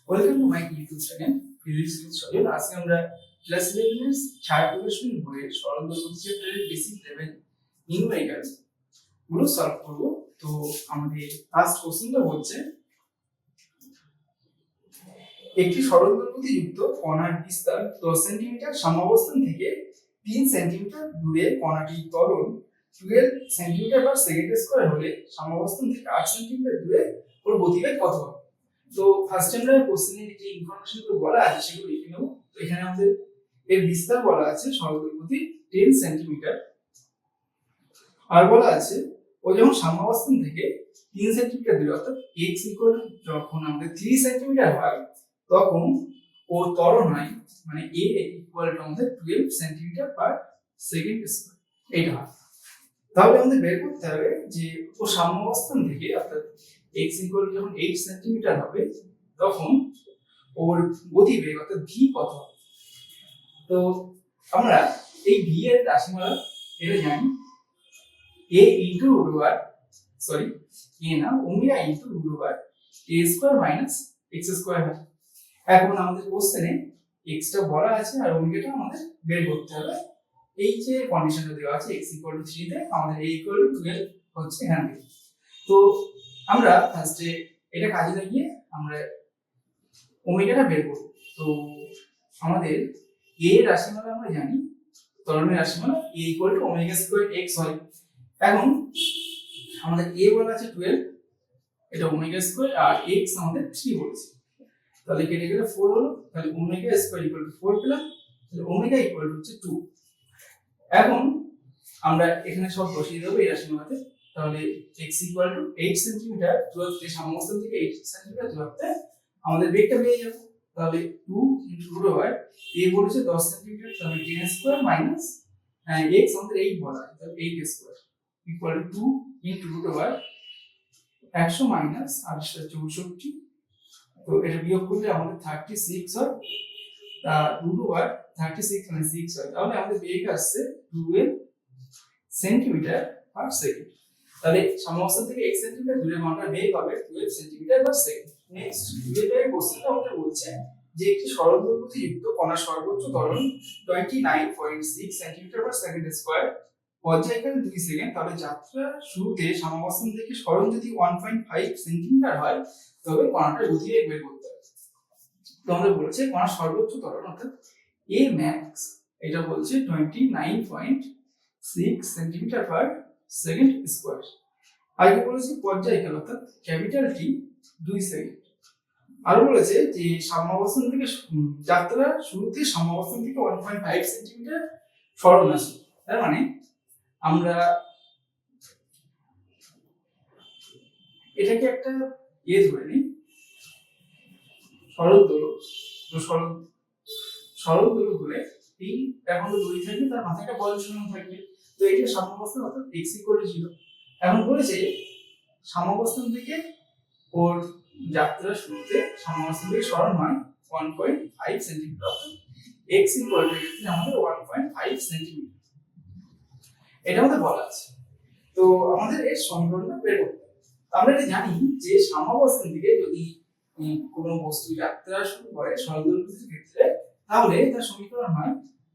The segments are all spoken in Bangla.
Welcome to my YouTube channel physics with Sajal. আজকে আমরা ক্লাস 11 এর ছায়া প্রকাশনী বইয়ের সরল দৈর্ঘ্য চ্যাপ্টারের বেসিক লেভেল নিউমেরিক্যাল গুলো সলভ করব। তো আমাদের ফার্স্ট কোশ্চেনটা হচ্ছে, একটি সরল দৈর্ঘ্য যুক্ত কণার বিস্তার 10 সেন্টিমিটার সাম্যাবস্থান থেকে 3 সেন্টিমিটার দূরে কণাটির ত্বরণ 12 সেন্টিমিটার পার সেকেন্ড স্কয়ার হলে সাম্যাবস্থান থেকে 8 সেন্টিমিটার দূরে ওর গতিবেগ কত হবে? তো ফার্স্ট আমরা কোশ্চেনের যে ইনফরমেশন গুলো বলা আছে সেগুলো লিখে নেব। তো এখানে আমাদের এর বিস্তার বলা আছে সরল দৈর্ঘ্য 10 সেন্টিমিটার, আর বলা আছে ও যখন সাম্যাবস্থান থেকে 3 সেন্টিমিটার দূরে, অর্থাৎ x যখন আমাদের 3 সেন্টিমিটার হয় তখন ওর ত্বরণ হয়, মানে a ইকুয়াল টু আমাদের 12 সেন্টিমিটার পার সেকেন্ড স্কয়ার। এটা হয়। তাহলে আমাদের বের করতে হবে যে ও সাম্যাবস্থান থেকে, অর্থাৎ x ইকুয়াল যখন 8 সেন্টিমিটার হবে তখন ওর গতিবেগ অর্থাৎ v কত হবে। তো আমরা এই v এর রাশিমালা এটা জানি, a into root over a না omega into root over a square minus x square হয়। এখন আমাদের কোশ্চেনে x টা বলা আছে আর ওমেগাটা আমাদের বের করতে হবে। এই যে কন্ডিশনটা দেওয়া আছে x ইকুয়াল টু 3 তে আমাদের a ইকুয়াল টু 12 হচ্ছে এখানে। তো আমরা ফার্স্টে এটা কাজে লাগিয়ে আমরা ওমেগাটা বের করব। তো আমাদের a এর রাশিমালা আমরা জানি, ত্বরণের রাশিমালা a equal two omega square x হয়। এখন আমাদের a বলা আছে 12, এটা ওমেগা স্কয়ার, আর x আমাদের 3 বলেছে, তাহলে কেটে গেলে 4 হলো। তাহলে ওমেগা স্কয়ার ইকুয়াল টু 4 পেলাম, তাহলে ওমেগা ইকুয়াল টু হচ্ছে 2। এখন আমরা এখানে সব বসিয়ে দেব এই রাশিমালাতে। তাহলে x ইকুয়াল টু 8 সেন্টিমিটার দূরত্বে সাম্যাবস্থান থেকে 8 সেন্টিমিটার দূরত্বে আমাদের বেগটা পেয়ে যাব। তাহলে 2 ইনটু রুট ওভার a বলেছে 10 সেন্টিমিটার, তাহলে 10 স্কয়ার মাইনাস x আমাদের 8 বলা আছে, তাহলে 8 square equal to 2 into root over 100 minus 864। তো এটা বিয়োগ করলে আমাদের 36 হয়, তা রুট ওভার 36 মানে 6 হয়। তাহলে আমাদের বেগ আসছে 12 সেন্টিমিটার পার সেকেন্ড। তাহলে সাম্যাবস্থান থেকে 1 সেন্টিমিটার দূরে কণাটার বেগ হবে 12 সেন্টিমিটার পার সেকেন্ড। নেক্সট এর কোশ্চেনটা আমাদের বলছে যে একটি সরল দৈর্ঘ্য যুক্ত কণার সর্বোচ্চ ত্বরণ 29.6 সেন্টিমিটার পার সেকেন্ড স্কয়ার, পর্যায়কাল 2 সেকেন্ড। তাহলে যাত্রা শুরুতে সাম্যাবস্থান থেকে সরণ যদি 1.5 সেন্টিমিটার হয় তবে কণাটার গতিবেগ বের করতে হবে। তো আমাদের বলেছে কণার সর্বোচ্চ ত্বরণ অর্থাৎ a max, এটা বলছে 29.6 সেন্টিমিটার পার সেকেন্ড স্কয়ার। আগে বলেছি পর্যায়কাল অর্থাৎ ক্যাপিটাল টি 2 সেকেন্ড। আর বলেছে যে সাম্যাবস্থান থেকে যাত্রা শুরুতে সাম্যাবস্থান থেকে 1.5 সেন্টিমিটার সরণ আছে। তার মানে আমরা এটাকে একটা ধরে নিই, সরল দৈর্ঘ্য। তো সরল দৈর্ঘ্য হলে এই এখন তো দড়ি থাকবে, তার মাথায় একটা বল সমান থাকবে। তো এটা সাম্যাবস্থান অর্থাৎ x ইকুয়াল টু 0। এখন বলেছে সাম্যাবস্থান থেকে ওর যাত্রা শুরুতে সাম্যাবস্থান থেকে সরণ হয় 1.5 সেন্টিমিটার, অর্থাৎ x ইকুয়াল টু এখানে আমাদের 1.5 সেন্টিমিটার এটা আমাদের বলা আছে। তো আমাদের এর সমীকরণটা বের করতে হবে। আমরা এটা জানি যে সাম্যাবস্থান থেকে যদি কোনো বস্তু যাত্রা শুরু করে সরল দৈর্ঘ্যের ক্ষেত্রে, তাহলে তার সমীকরণ হয়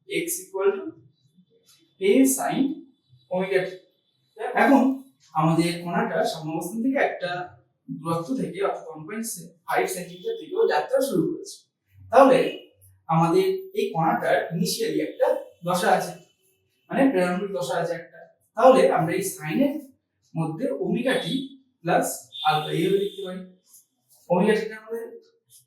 x equal to a sin omega t। এখন আমাদের কণাটা সাম্যাবস্থান থেকে একটা দূরত্ব থেকে অর্থাৎ 1.5 সেন্টিমিটার থেকে যাত্রা শুরু করেছে। তাহলে আমাদের এই কণাটার ইনিশিয়ালি একটা দশা আছে, মানে প্রারম্ভিক দশা আছে একটা। তাহলে আমরা এই সাইনের মধ্যে ওমেগা টি প্লাস আলফা এইভাবে লিখতে পারি। ওমেগা টি আমাদের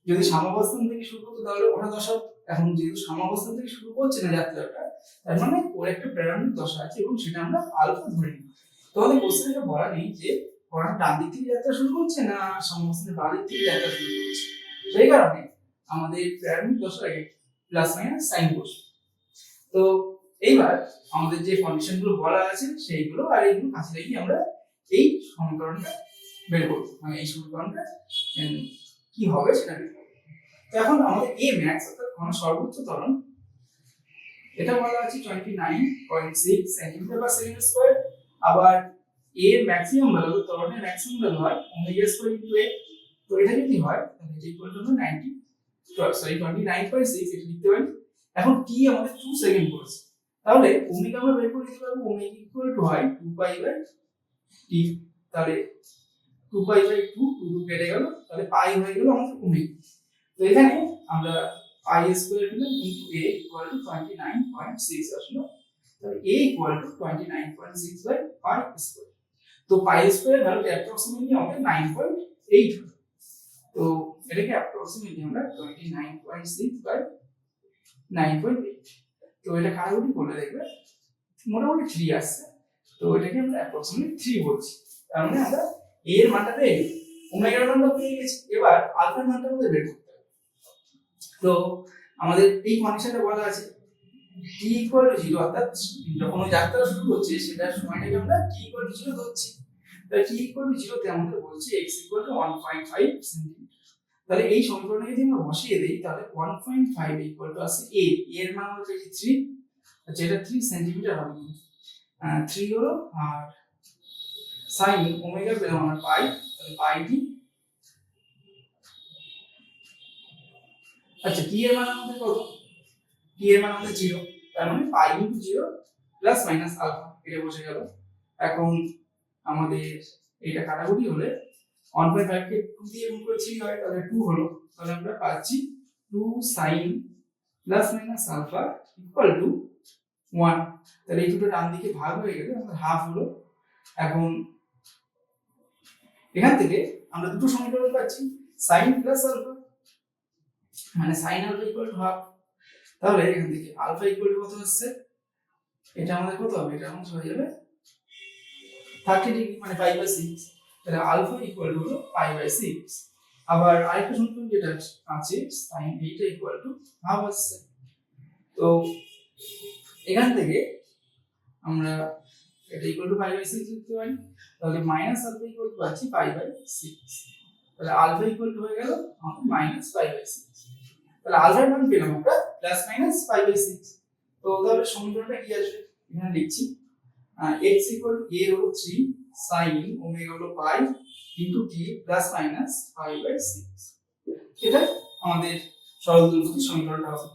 যদি সাম্যাবস্থান থেকে শুরু করতে তাহলে ওটা দশা, এখন যেহেতু সাম্যাবস্থান থেকে শুরু করছে না যাত্রাটা, তার মানে ওর একটা প্রারম্ভিক দশা আছে এবং সেটা আমরা আলফা ধরে নিই। তো আমাদের কোশ্চেনে বলা নেই যে কণা ডান দিক থেকে যাত্রা শুরু করছে না সাম্যাবস্থানের বাঁ দিক থেকে যাত্রা শুরু করছে, সেই কারণে আমাদের প্রারম্ভিক দশায় প্লাস মাইনাস সাইন বসবে। তো এইবার আমাদের যে কন্ডিশনগুলো বলা আছে সেইগুলো আর এইগুলো কাছে রেখে আমরা এই সমীকরণটা বের করব, মানে এই সমীকরণটা কি হবে সেটা বের করব। তো এখন আমাদের a max অর্থাৎ কণার সর্বোচ্চ ত্বরণ, এটা বলা আছে 29.6 সেন্টিমিটার পার সেকেন্ড স্কয়ার। আবার a এর ম্যাক্সিমাম ভ্যালু, ত্বরণের ম্যাক্সিমাম ভ্যালু হয় ওমেগা স্কয়ার ইনটু a। তো এটা যদি হয় তাহলে এটা ইকুয়াল টু 29.6 এটা লিখতে পারি। এখন টি আমাদের 2 সেকেন্ড পড়েছে, তাহলে ওমেগা আমরা বের করে নিতে পারবো। ওমেগা ইকুয়াল টু হয় 2 পাই বাই টি, তাহলে 2 পাই বাই 2 2 কেটে গেল, তাহলে পাই হয়ে গেল আমাদের ওমেগা। তো এখানে আমরা পাই স্কয়ার দিলাম ইনটু a ইকুয়াল টু 29.6 আসলো, তাহলে a equal to 29.6 by pi square. তো পাই স্কয়ার ভ্যালুটা অ্যাপ্রক্সিমেটলি আমাদের 9.8 হবে। তো এটাকে অ্যাপ্রক্সিমেটলি আমরা 29.6 বাই 9.8, তো এটা কাটাকুটি করলে দেখবে মোটামুটি 3 আসছে। তো এটাকে আমরা অ্যাপ্রক্সিমেটলি 3 বলছি। তার মানে আমরা a এর মানটা পেয়ে গেছি, ওমেগার মানটা পেয়ে গেছি, এবার আলফার মানটা আমাদের বের করতে হবে। তো আমাদের এই কন্ডিশনটা বলা আছে t ইকুয়াল টু 0, অর্থাৎ যখন ওই যাত্রা শুরু হচ্ছে সেটার সময়টাকে আমরা t ইকুয়াল টু 0 ধরছি। তাহলে t ইকুয়াল টু 0 তে আমাদের বলছে x ইকুয়াল টু 1.5 সেন্টিমিটার। তাহলে এই সমীকরণে যদি আমরা বসিয়ে দেই তাহলে 1.5 ইকুয়াল টু আসছে a, এর মান হলো 3, যেটা 3 সেন্টিমিটার হবে। 3 হলো, আর sin ওমেগা পেলাম আমরা পাই, তাহলে পাই d। আচ্ছা t এর মান আমাদের কত? t এর মান আমাদের 0, তার মানে pi into 0 plus minus alpha, এটা বসে গেল। এখন আমাদের এটা কাটাকুটি হলে 1.5 কে 2 দিয়ে গুণ করে 3 হয়, তাহলে 2 হলো, তাহলে আমরা পাচ্ছি 2 sin plus minus alpha equal to 1। তাহলে এই দুটো ডান দিকে ভাগ হয়ে গেলে আমাদের হাফ হলো। এখন এখান থেকে আমরা দুটো সমীকরণ পাচ্ছি, sin প্লাস আলফা মানে sin alpha equal to half. তাহলে এখান থেকে আলফা ইকুয়াল টু কত হচ্ছে, এটা আমাদের কত হবে, এটা আমাদের হয়ে যাবে 30 ডিগ্রি মানে পাই বাই 6। তাহলে আলফা ইকুয়াল টু হলো পাই বাই 6। আবার আরেকটা সমীকরণ যেটা আছে sin এইটা ইকুয়াল টু হাফ আসছে। তো এখান থেকে আমরা এটা ইকুয়াল টু পাই বাই 6 লিখতে পারি, তাহলে মাইনাস আলফা ইকুয়াল টু পাচ্ছি পাই বাই 6। তাহলে আলফা ইকুয়াল টু হয়ে গেল আমাদের মাইনাস পাই বাই 6। তাহলে আলফার মান পেলাম আমরা প্লাস মাইনাস পাই বাই 6। তো তাহলে সমীকরণটা কি আসবে, এখানে লিখছি x ইকুয়াল টু a হলো 3 sin ওমেগা হলো pi into t plus minus pi by 6। এটা আমাদের সরলদৈর্ঘ্য সমীকরণটা হবে।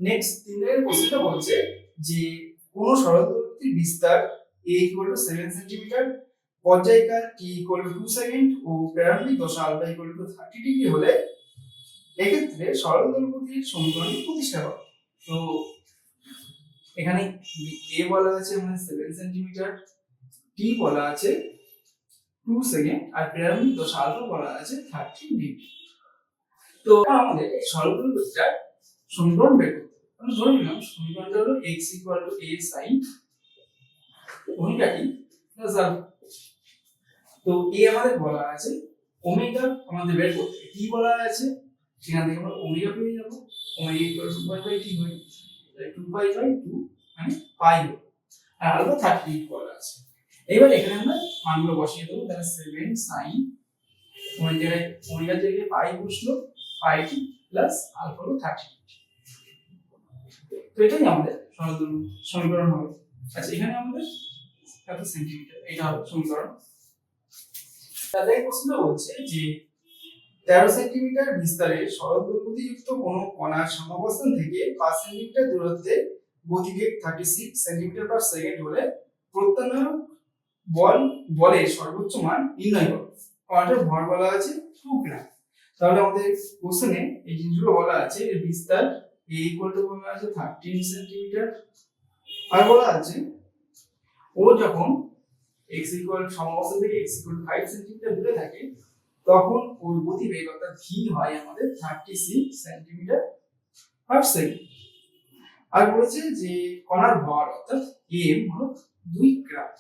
নেক্সট 3 এর কোশ্চেনটা বলছে যে কোন সরলদৈর্ঘ্যের বিস্তার a ইকুয়াল টু 7 সেন্টিমিটার, পর্যায়কাল t ইকুয়াল টু 2 সেকেন্ড ও প্রারম্ভিক দশা আলফা ইকুয়াল টু 30 ডিগ্রি হলে এক্ষেত্রে সরলদৈর্ঘ্যের সমীকরণ প্রতিষ্ঠা করো। তো এখানে a বলা আছে আমাদের 7 সেন্টিমিটার, t বলা আছে 2 সেকেন্ড, আর প্রারম্ভিক দশা আলফা বলা আছে 30 ডিগ্রি। তো আমাদের এই সরলদৈর্ঘ্যের সমীকরণ বের করতে হবে। আমরা ধরে নিলাম সমীকরণটা হলো x equal to a sin omega t plus alpha. তো a আমাদের বলা আছে, ওমেগা আমাদের বের করতে t বলা আছে, সেখান থেকে আমরা ওমেগা পেয়ে যাব। Omega equal to 2 pi by t হয়, তাহলে 2 পাই বাই 2 মানে পাই হবে, আর আলফা 30 বলা আছে। এবার এখানে আমরা মানগুলো বসিয়ে দেবো, তাহলে 7 sin ওমেগার জায়গায় পাই বসলো, পাই t প্লাস আলফা হলো 30। তো এটাই আমাদের সরলদৈর্ঘ্য সমীকরণ হবে। আচ্ছা এখানে আমাদের কত সেন্টিমিটার, এটা হবে সমীকরণ। তাহলে প্রশ্নটা বলছে যে 13 সেন্টিমিটার বিস্তারে সরলদৈর্ঘ্যযুক্ত কোনো কণার সমাবস্থান থেকে 5 সেন্টিমিটার দূরত্বে গতিবেগ 36 সেন্টিমিটার পার সেকেন্ড হলে প্রত্যানয়ক বলের সর্বোচ্চ মান নির্ণয় করো। কণাটার ভর বলা আছে 2 গ্রাম। তাহলে আমাদের কোশ্চেনে এই জিনিসগুলো বলা আছে, এর বিস্তার a ইকুয়াল টু বলা আছে 13 সেন্টিমিটার, আর বলা আছে ও যখন x ইকুয়াল সমাবস্থান থেকে x ইকুয়াল 5 সেন্টিমিটার দূরে থাকে তখন ওর গতিবেগ অর্থাৎ v হয় আমাদের 36 সেন্টিমিটার পার সেকেন্ড। আর বলেছে যে কণার ভর অর্থাৎ m হলো 2 গ্রাম।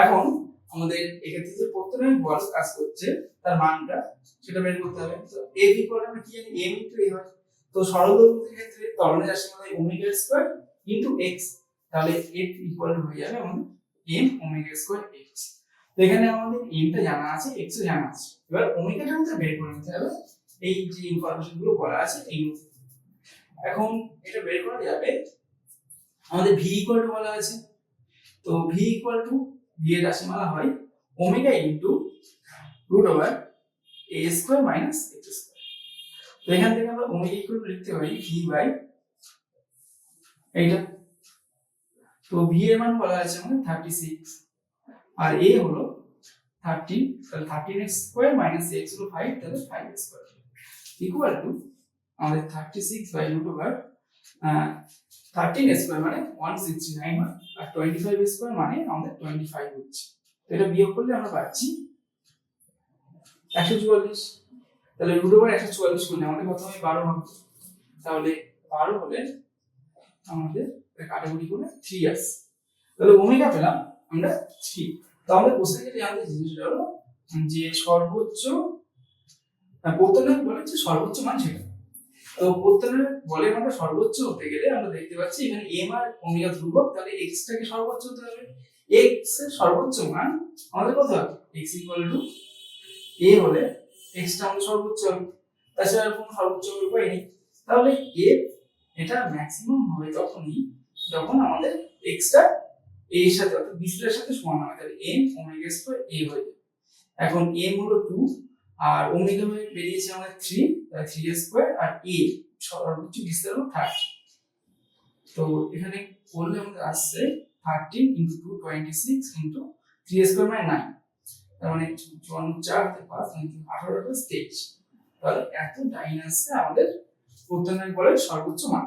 এখন আমাদের এক্ষেত্রে যে প্রত্যেক বল কাজ করছে তার মানটা সেটা বের করতে হবে। তো a ইকুয়াল আমরা কি জানি, m ইনটু a হয়। তো সরলদৈর্ঘ্যের ক্ষেত্রে ত্বরণের রাশি মানে ওমেগা স্কয়ার ইনটু x, তাহলে f ইকুয়াল হয়ে যাবে আমাদের m ওমেগা স্কয়ার x। তো এখানে আমাদের m টা জানা আছে, x ও জানা আছে, এবার ওমেগাটা আমাদের বের করে নিতে হবে এই যে ইনফরমেশন গুলো বলা আছে এইগুলো। এখন এটা বের করা যাবে, আমাদের v ইকুয়াল টু বলা আছে, তো v ইকুয়াল টু v এর রাশিমালা হয় omega into root over a square minus x square. তো এখান থেকে আমরা ওমেগা ইকুয়াল লিখতে পারি ভি বাই এইটা। তো ভি এর মান বলা আছে আমাদের 36 আর এ হলো 13, তাহলে 13x স্কয়ার মাইনাস x হলো 5, তাহলে 5x স্কয়ার ইকুয়াল টু আমাদের 36 বাই রুট ওভার 13 স্কয়ার মানে 169 হয় আর 25 স্কয়ার মানে আমাদের 25 হচ্ছে। তো এটা বিয়োগ করলে আমরা পাচ্ছি 144। তাহলে রুট ওভার 144 করলে আমাদের কত হবে 12 হবে। তাহলে 12 হলে আমাদের কাটাকুটি করে 3 আসে। তাহলে ওমেগা পেলাম আমরা 3। তো আমাদের কোশ্চেন যেটা জানতে চেয়েছিল হলো যে সর্বোচ্চ প্রত্যেকের বলে যে সর্বোচ্চ মান সেটা। তো প্রত্যেকের বলে আমরা সর্বোচ্চ হতে গেলে আমরা দেখতে পাচ্ছি এখানে m আর ওমেগা ধ্রুবক, তাহলে x টাকে সর্বোচ্চ হতে হবে। x এর সর্বোচ্চ মান আমাদের কত হবে x a হলে x টা আমাদের সর্বোচ্চ হবে, তাছাড়া কোনো সর্বোচ্চ উপায় নেই। তাহলে a এটা ম্যাক্সিমাম হবে তখনই যখন আমাদের x টা a এর সাথে অর্থাৎ b এর সাথে সমান হবে, তাহলে m ওমেগা স্কয়ার a হয়ে যাবে। এখন m হলো 2 আর ওমেগা হয়ে বেরিয়েছে আমাদের 3, তাহলে 3 স্কয়ার আর a সর্বোচ্চ বিস্তার হলো 30। তো এখানে করলে আমাদের আসছে 13 * 2 26 * 3 স্কয়ার মানে 9, তার মানে 4 তে 5 18 + 23। তাহলে এত ডাইন আসছে আমাদের প্রত্যেকের বলে সর্বোচ্চ মান।